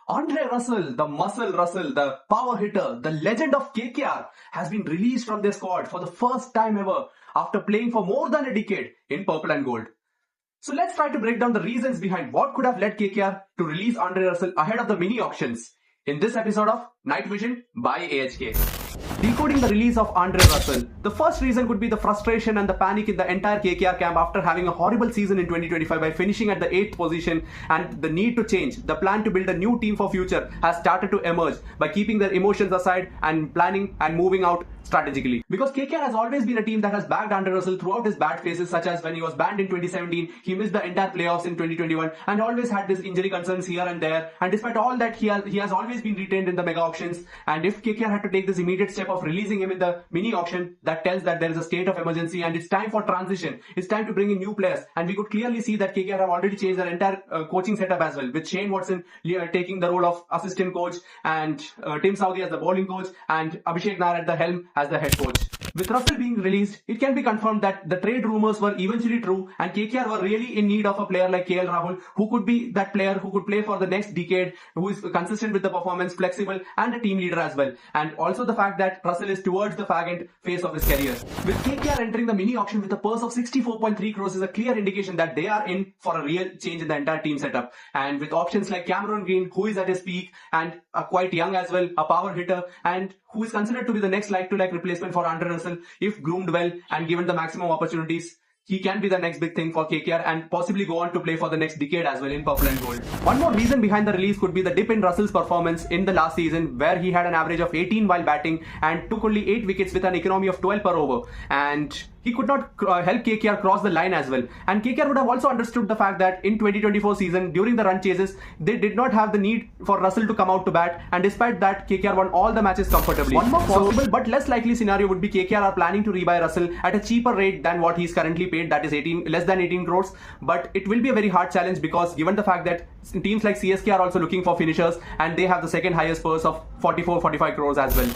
Andre Russell, the muscle Russell, the power hitter, the legend of KKR, has been released from their squad for the first time ever after playing for more than a decade in purple and gold. So let's try to break down the reasons behind what could have led KKR to release Andre Russell ahead of the mini auctions in this episode of Night Vision by AHK. Decoding the release of Andre Russell. The first reason could be the frustration and the panic in the entire KKR camp after having a horrible season in 2025 by finishing at the 8th position, and the need to change. The plan to build a new team for future has started to emerge by keeping their emotions aside and planning and moving out strategically. Because KKR has always been a team that has backed Andre Russell throughout his bad phases, such as when he was banned in 2017, he missed the entire playoffs in 2021 and always had this injury concerns here and there. And despite all that, he has always been retained in the mega auctions. And if KKR had to take this immediate step of releasing him in the mini auction, that tells that there is a state of emergency and it's time for transition. It's time to bring in new players. And we could clearly see that KKR have already changed their entire coaching setup as well, with Shane Watson taking the role of assistant coach and Tim Southee as the bowling coach and Abhishek Nair at the helm as the head coach. With Russell being released, it can be confirmed that the trade rumors were eventually true and KKR were really in need of a player like KL Rahul, who could be that player who could play for the next decade, who is consistent with the performance, flexible and a team leader as well. And also the fact that Russell is towards the fag end phase of his career. With KKR entering the mini auction with a purse of 64.3 crores is a clear indication that they are in for a real change in the entire team setup. And with options like Cameron Green, who is at his peak and quite young as well, a power hitter, and who is considered to be the next like-to-like replacement for Andre Russell, if groomed well and given the maximum opportunities, he can be the next big thing for KKR and possibly go on to play for the next decade as well in purple and gold. One more reason behind the release could be the dip in Russell's performance in the last season, where he had an average of 18 while batting and took only 8 wickets with an economy of 12 per over. And he could not help KKR cross the line as well. And KKR would have also understood the fact that in 2024 season, during the run chases, they did not have the need for Russell to come out to bat. And despite that, KKR won all the matches comfortably. One more possible but less likely scenario would be KKR are planning to rebuy Russell at a cheaper rate than what he's currently paid, that is less than 18 crores. But it will be a very hard challenge because given the fact that teams like CSK are also looking for finishers and they have the second highest purse of 44-45 crores as well.